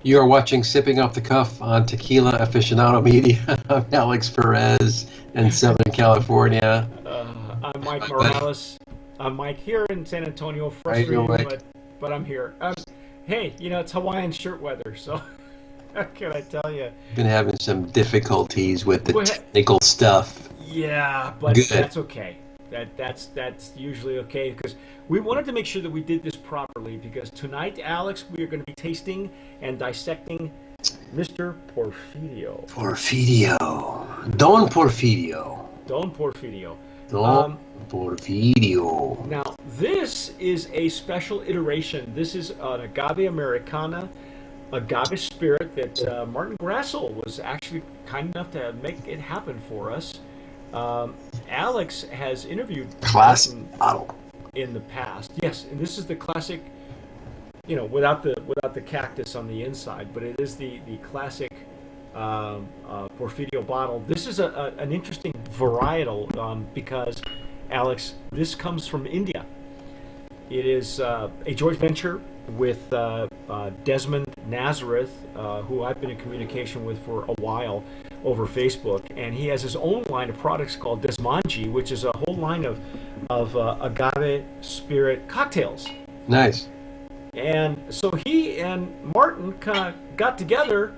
You're watching Sipping Off the Cuff on Tequila Aficionado Media. I'm Alex Perez in Southern California. I'm Mike My buddy, Morales. I'm Mike here in San Antonio, how you doing, frustrating, Mike? but I'm here. Hey, it's Hawaiian shirt weather, so what can I tell you? Been having some difficulties with the Well, technical stuff. yeah, but Good. that's okay. That's usually okay because we wanted to make sure that we did this properly because tonight, Alex, we are going to be tasting and dissecting Mr. Porfidio, Porfidio. Don Porfidio. Don Porfidio. Don Um, Porfidio. Now, this is a special iteration. This is an Agave Americana, agave spirit that Martin Grassel was actually kind enough to make it happen for us. Alex has interviewed Classic Martin bottle. in the past. Yes, and this is the classic, without the cactus on the inside, but it is the classic Porfidio bottle. This is an interesting varietal because Alex, this comes from India. It is a joint venture with Desmond Nazareth, who I've been in communication with for a while over Facebook, and he has his own line of products called Desmanji, which is a whole line of agave spirit cocktails. Nice. And so he and Martin kind of got together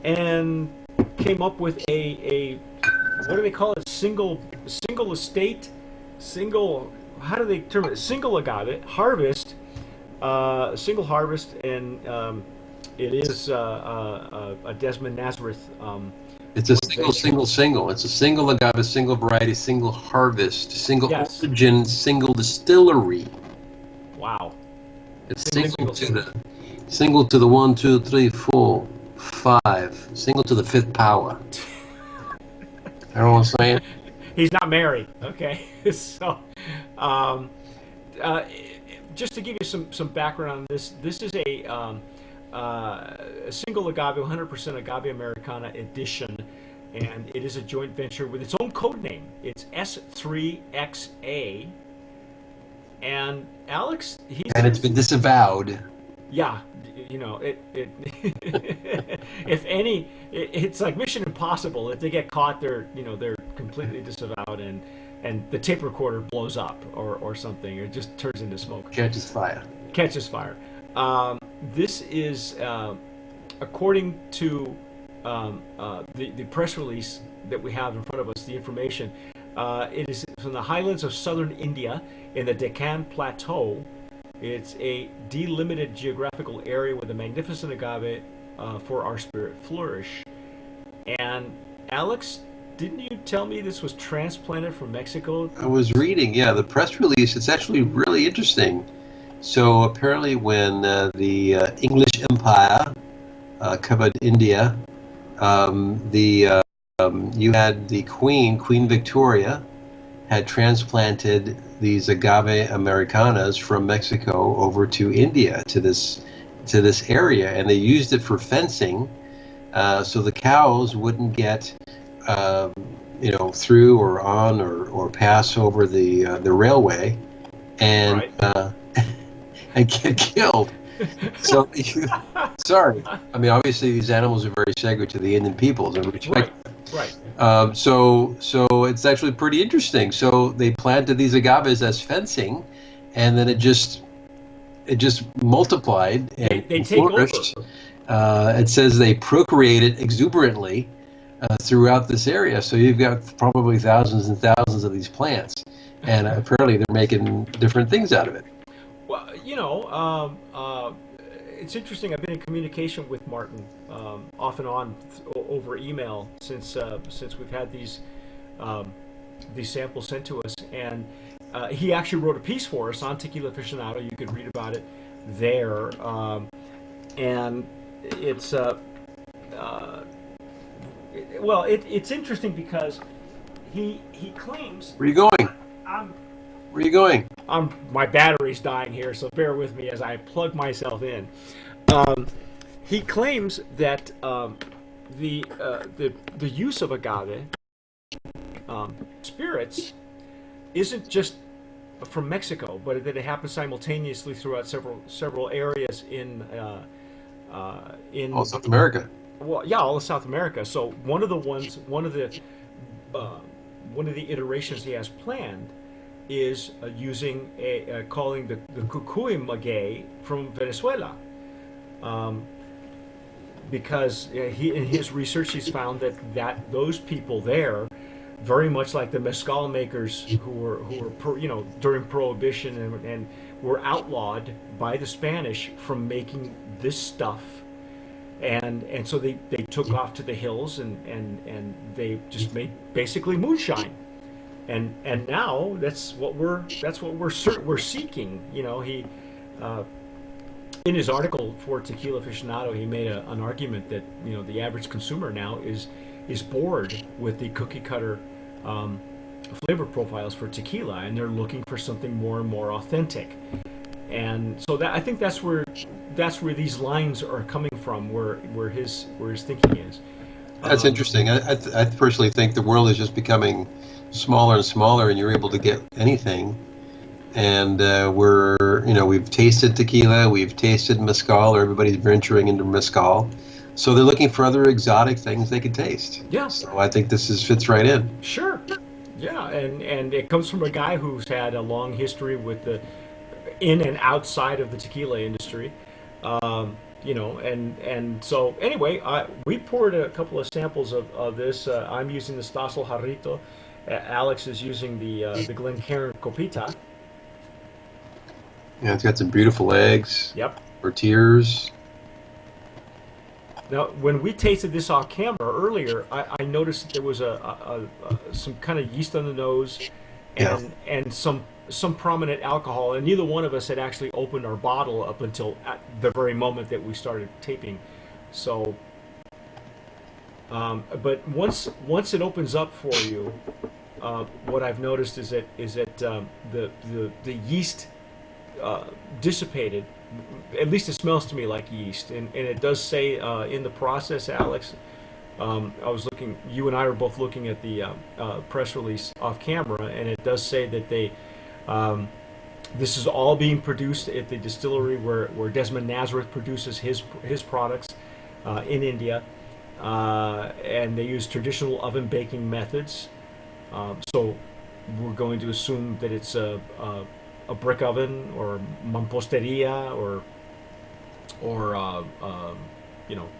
and came up with a what do they call it? Single estate, single. How do they term it? Single agave harvest, single harvest, and it is a Desmond Nazareth. It's a Joint venture. single. It's a single agave, single variety, single harvest, single Yes. origin, single distillery. Wow. It's Single, single single, to the 1, 2, 3, 4, 5. Single to the fifth power. You know what I'm saying? He's not married. Okay, so um, uh, just to give you some background on this, this is a single agave, 100% agave Americana edition, and it is a joint venture with its own code name. It's S3XA, and Alex, And it's been disavowed. yeah, it if any, it's like Mission Impossible. If they get caught, they're completely disavowed, and the tape recorder blows up or something, or it just turns into smoke, Catches fire. catches fire. This is according to the press release that we have in front of us, the information. It is from the highlands of southern India in the Deccan Plateau. It's a delimited geographical area with a magnificent agave for our spirit flourish. And Alex, didn't you tell me this was transplanted from Mexico? I was reading, yeah, the press release. It's actually really interesting. So apparently, when the English Empire covered India, you had the Queen Victoria, had transplanted these agave Americanas from Mexico over to India to this area, and they used it for fencing, so the cows wouldn't get through or on or pass over the railway, and Right. and get killed. So, sorry. I mean, obviously, these animals are very sacred to the Indian peoples and respect. Right. Right. So it's actually pretty interesting. So they planted these agaves as fencing, and then it just multiplied and They take over. flourished. It says they procreated exuberantly throughout this area. So you've got probably thousands and thousands of these plants, and apparently they're making different things out of it. Well, it's interesting. I've been in communication with Martin off and on over email since we've had these samples sent to us, and he actually wrote a piece for us on Tequila Aficionado. You could read about it there, and it's it's interesting because he claims Where are you going? I'm Where are you going? my battery's dying here, so bear with me as I plug myself in. He claims that the use of agave spirits isn't just from Mexico, but that it happens simultaneously throughout several areas in All South America. well, yeah, all of South America. So one of the iterations he has planned is using calling the Cucuy maguey from Venezuela, because he in his research he's found that those people there, very much like the mezcal makers who were during Prohibition and were outlawed by the Spanish from making this stuff. And so they took off to the hills and they just made basically moonshine, and now that's what we're seeking. He in his article for Tequila Aficionado, he made an argument that the average consumer now is bored with the cookie cutter flavor profiles for tequila, and they're looking for something more and more authentic. And so I think that's where these lines are coming from, where his thinking is. That's interesting. I personally think the world is just becoming smaller and smaller, and you're able to get anything. And we've tasted tequila, we've tasted mezcal, or everybody's venturing into mezcal. So they're looking for other exotic things they could taste. Yeah. So I think this fits right in. Sure. Yeah, and it comes from a guy who's had a long history with the in and outside of the tequila industry. And so anyway, we poured a couple of samples of this. I'm using the Stossel Jarrito. Alex is using the Glencairn Copita. Yeah, it's got some beautiful eggs. Yep. Tortillas. Now, when we tasted this off camera earlier, I noticed that there was some kind of yeast on the nose, and some prominent alcohol, and neither one of us had actually opened our bottle up until at the very moment that we started taping. So, but once it opens up for you, what I've noticed is that the yeast dissipated. At least it smells to me like yeast, and it does say in the process, Alex. I was looking. You and I were both looking at the press release off camera, and it does say that they. This is all being produced at the distillery where Desmond Nazareth produces his products in India, and they use traditional oven baking methods. So we're going to assume that it's a brick oven or mamposteria or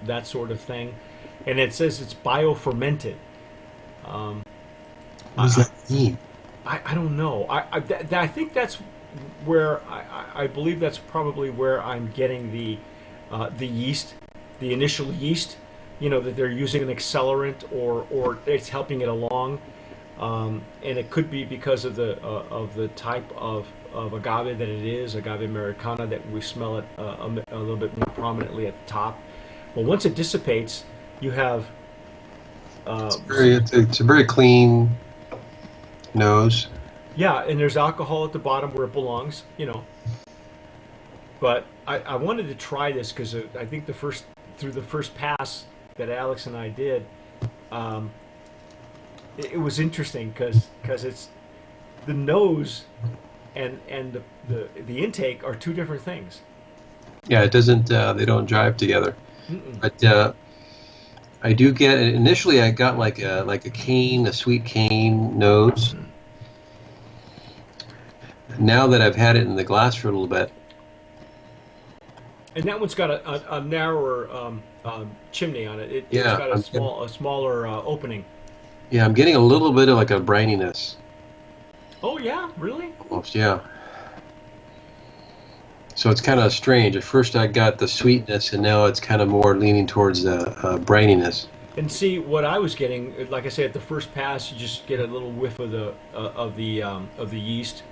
that sort of thing, and it says it's bio-fermented. What does that mean? I don't know. I think that's where I believe that's probably where I'm getting the yeast, the initial yeast. That they're using an accelerant or it's helping it along, and it could be because of the type of agave that it is, Agave Americana, that we smell it a little bit more prominently at the top. But once it dissipates, you have it's a very clean nose. Yeah, and there's alcohol at the bottom where it belongs, But I wanted to try this because I think through the first pass that Alex and I did, it was interesting because it's the nose and the intake are two different things. Yeah, it doesn't. They don't jive together. Mm-mm. But I do get. Initially, I got like a cane, a sweet cane nose. Now that I've had it in the glass for a little bit, and that one's got a narrower chimney on it. It's got a smaller opening. Yeah, I'm getting a little bit of like a brininess. Oh yeah, really? Almost, yeah. So it's kind of strange. At first I got the sweetness, and now it's kind of more leaning towards the brininess. And see, what I was getting, like I said, at the first pass, you just get a little whiff of the yeast,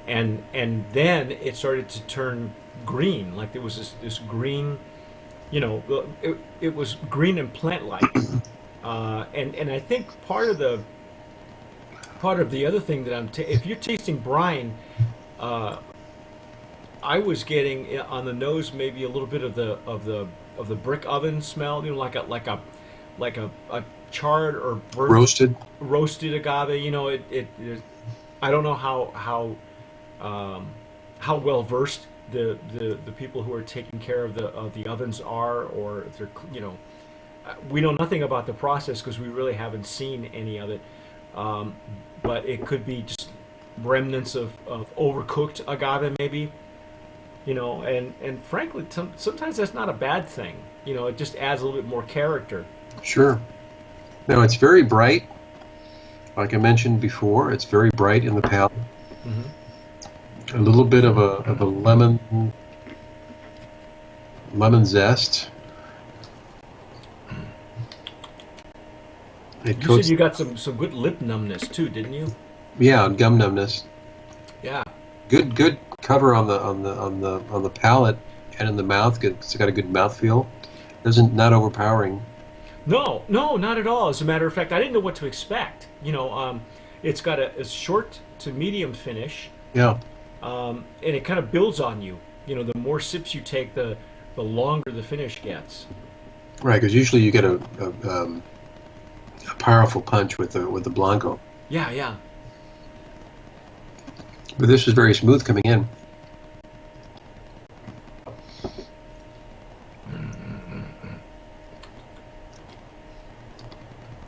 and then it started to turn green. Like there was this green, it was green and plant-like, and I think part of the other thing that if you're tasting brine, I was getting on the nose maybe a little bit of the brick oven smell, like a charred or burnt, roasted agave. I don't know how well versed the people who are taking care of the ovens are, or if they're, we know nothing about the process because we really haven't seen any of it. But it could be just remnants of overcooked agave, maybe. And frankly, sometimes that's not a bad thing. It just adds a little bit more character. Sure. Now it's very bright. Like I mentioned before, it's very bright in the palate. Mm-hmm. A little bit of a lemon zest. You said you got some good lip numbness too, didn't you? Yeah, gum numbness. Yeah. Good cover on the palate and in the mouth. It's got a good mouthfeel. Not overpowering. No, not at all. As a matter of fact, I didn't know what to expect. It's got a short to medium finish. Yeah. And it kind of builds on you. The more sips you take, the longer the finish gets. Right, because usually you get a powerful punch with the Blanco. Yeah. But this is very smooth coming in.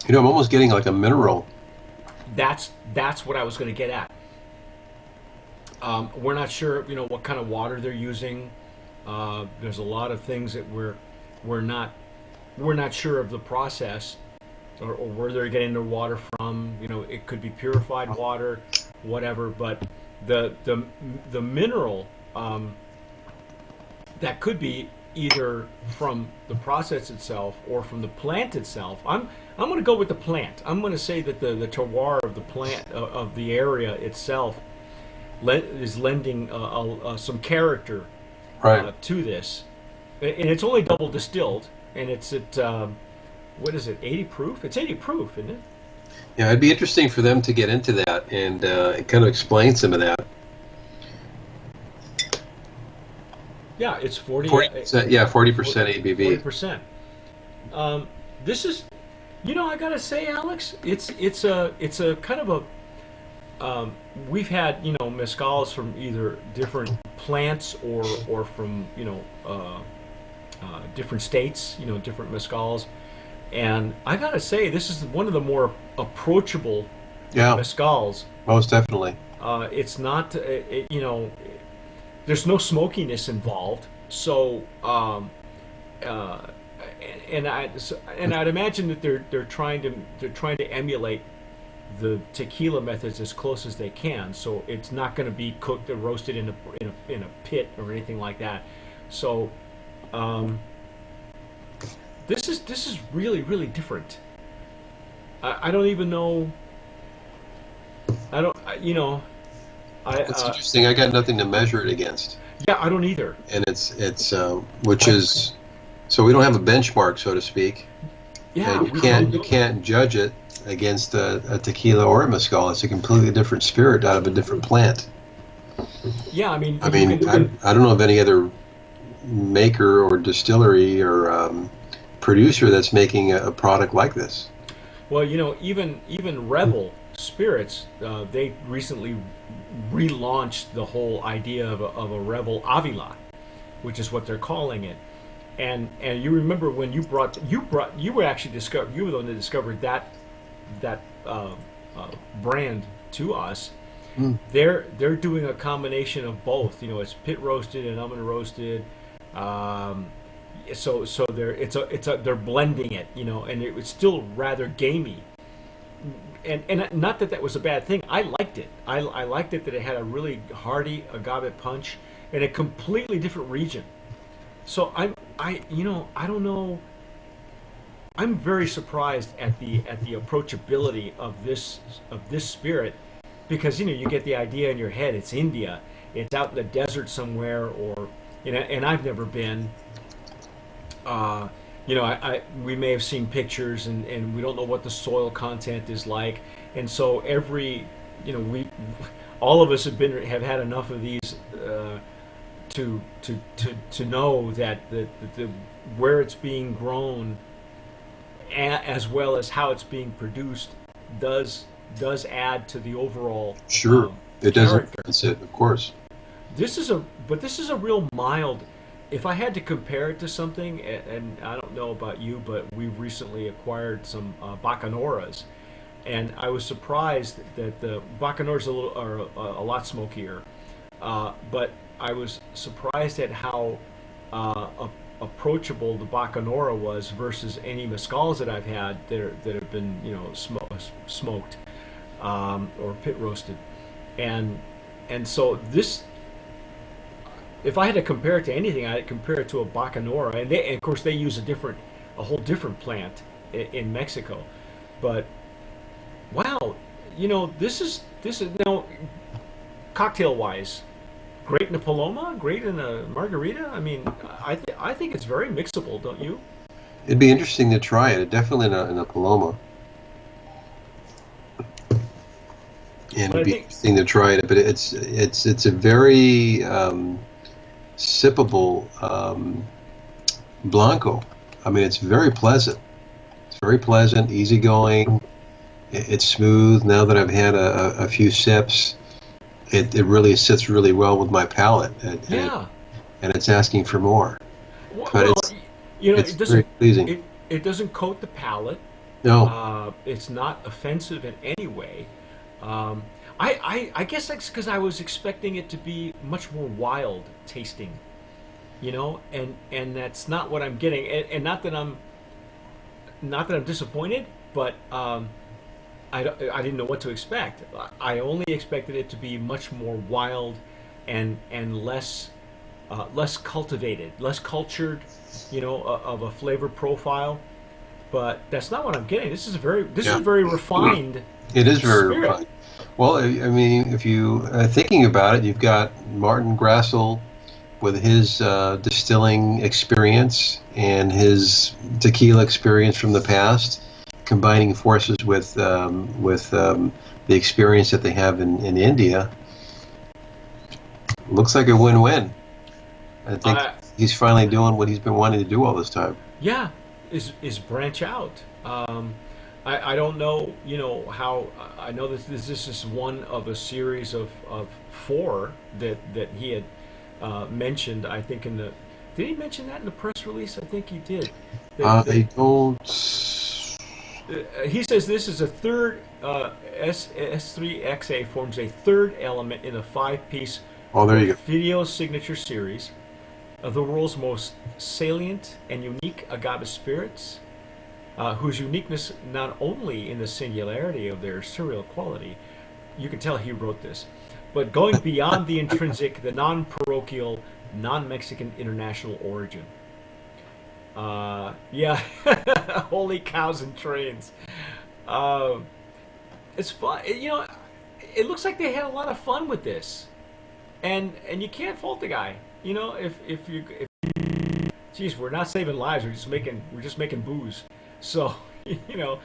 I'm almost getting like a mineral. That's what I was going to get at. We're not sure, what kind of water they're using. There's a lot of things that we're not sure of the process, or where they're getting their water from. It could be purified water, whatever. But the mineral that could be either from the process itself or from the plant itself. I'm going to go with the plant. I'm going to say that the terroir of the plant of the area itself is lending some character to this, and it's only double distilled, and it's at what is it, 80 proof? It's 80 proof, isn't it? Yeah, it'd be interesting for them to get into that and kind of explain some of that. Yeah, it's 40%. Yeah, 40% ABV. 40%. This is, I gotta say, Alex, it's a kind of a. We've had mezcals from either different plants or from different states, different mezcals, and I gotta say this is one of the more approachable mezcals. Most definitely. It's not there's no smokiness involved, so and I'd imagine that they're trying to emulate the tequila methods as close as they can. So it's not going to be cooked or roasted in a pit or anything like that. So this is really, really different. I don't even know. It's interesting. I got nothing to measure it against. Yeah, I don't either. And which is, so we don't have a benchmark, so to speak. Yeah, and you can't judge it against a tequila or a mezcal. It's a completely different spirit out of a different plant. Yeah, I don't know of any other maker or distillery or producer that's making a product like this. Well, even Rebel Spirits, they recently relaunched the whole idea of a Rebel Avila, which is what they're calling it. And you remember when you were the one that discovered that brand to us. Mm. They're doing a combination of both. It's pit roasted and oven roasted. So they're blending it. And it was still rather gamey. And not that was a bad thing. I liked it. I liked it that it had a really hearty agave punch in a completely different region. So I don't know. I'm very surprised at the approachability of this spirit, because you get the idea in your head. It's India. It's out in the desert somewhere, or and I've never been. We may have seen pictures, and we don't know what the soil content is like, and so all of us have had enough of these to know that the where it's being grown, as well as how it's being produced, does add to the overall it does character. influence it, of course. This is a real mild. If I had to compare it to something, and I don't know about you, but we've recently acquired some Bacanoras, and I was surprised that the Bacanoras are a lot smokier, but I was surprised at how approachable the Bacanora was versus any mezcals that I've had that have been smoked or pit roasted, and so this, if I had to compare it to anything, I'd compare it to a Bacanora, and of course they use a whole different plant in Mexico, but wow, this is now cocktail wise, great in a Paloma, great in a Margarita. I mean, I think it's very mixable, don't you? It'd be interesting to try it. Definitely in a Paloma, and But it'd I be think, interesting to try it. But it's a very sippable Blanco. I mean, it's very pleasant. It's very pleasant, easygoing. It's smooth. Now that I've had a few sips, it really sits really well with my palate, yeah. and it's asking for more. But Well, it's very pleasing. it doesn't coat the palate. No, It's not offensive in any way. Um, I guess that's because I was expecting it to be much more wild tasting, and that's not what I'm getting. And not that I'm disappointed, but I didn't know what to expect. I only expected it to be much more wild and less cultivated, less cultured, of a flavor profile. But that's not what I'm getting. This is yeah, a very refined it is very spirit. refined. Well, I mean, if you thinking about it, you've got Martin Grassel with his distilling experience and his tequila experience from the past, combining forces with the experience that they have in India. Looks like a win-win. I think I he's finally doing what he's been wanting to do all this time. Yeah, is branch out. I don't know, how. I know this is one of a series of four that he had mentioned. I think did he mention that in the press release? I think he did. I don't. He says this is a third S3XA forms a third element in a five-piece Oh, there you go. Porfidio signature series of the world's most salient and unique agave spirits, whose uniqueness not only in the singularity of their cereal quality, you can tell he wrote this, but going beyond the intrinsic, the non-parochial, non-Mexican international origin. Yeah, holy cows and trains. Uh, it's fun. It looks like they had a lot of fun with this, and you can't fault the guy. If geez, we're not saving lives. We're just making booze. So you know,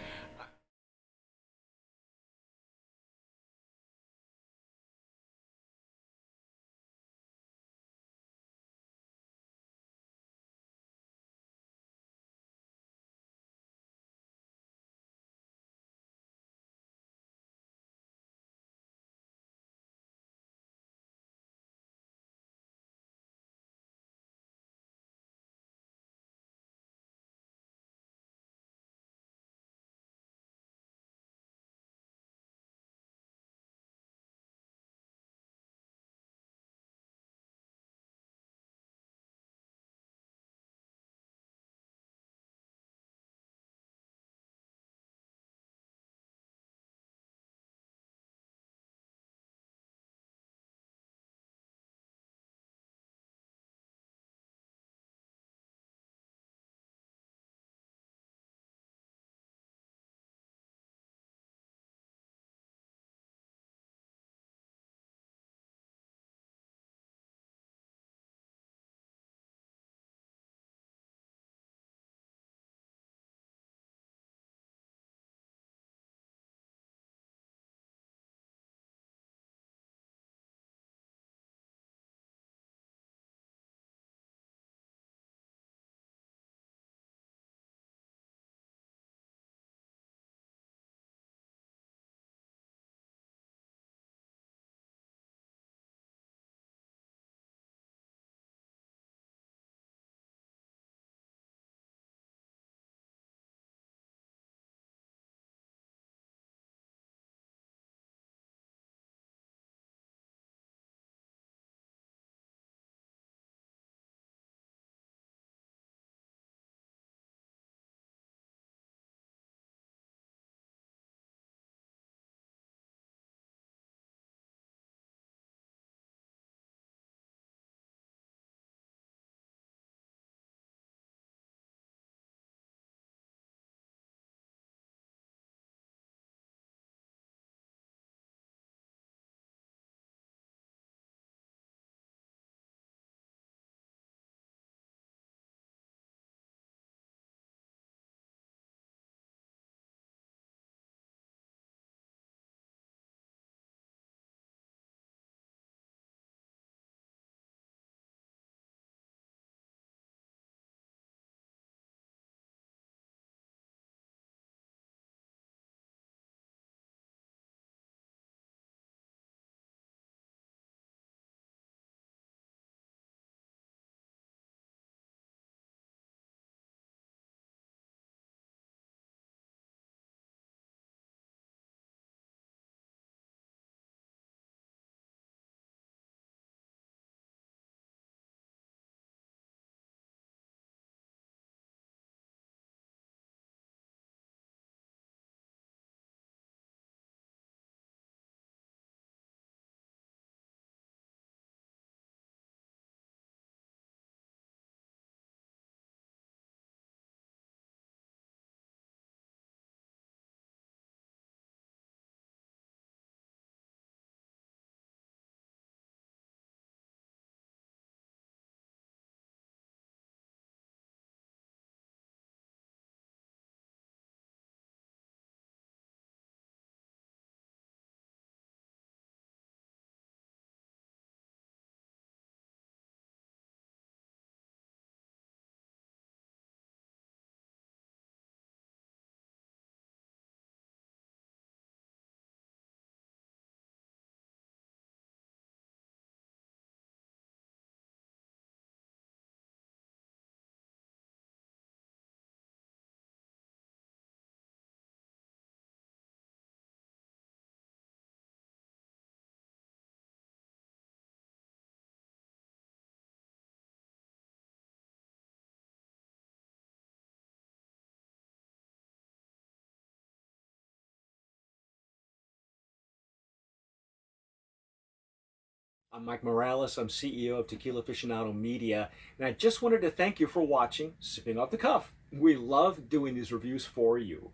I'm Mike Morales. I'm CEO of Tequila Aficionado Media, and I just wanted to thank you for watching Sipping Off the Cuff. We love doing these reviews for you.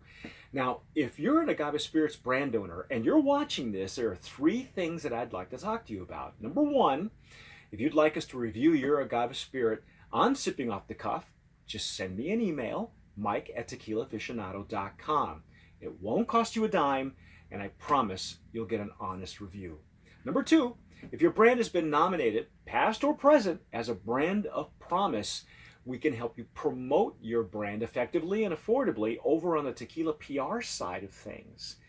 Now, if you're an Agave Spirits brand owner and you're watching this, there are three things that I'd like to talk to you about. Number one, if you'd like us to review your Agave Spirit on Sipping Off the Cuff, just send me an email, mike@tequilaaficionado.com. It won't cost you a dime, and I promise you'll get an honest review. Number two, if your brand has been nominated, past or present, as a brand of promise, we can help you promote your brand effectively and affordably over on the tequila PR side of things.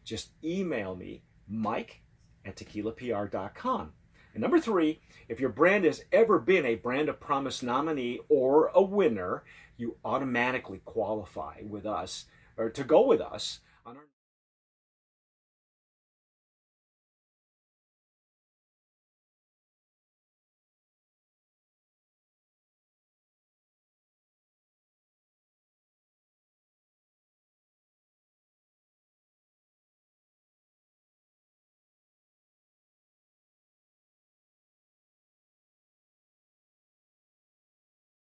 Just email me, mike@tequilapr.com. And number three, if your brand has ever been a brand of promise nominee or a winner, you automatically qualify with us, or to go with us on our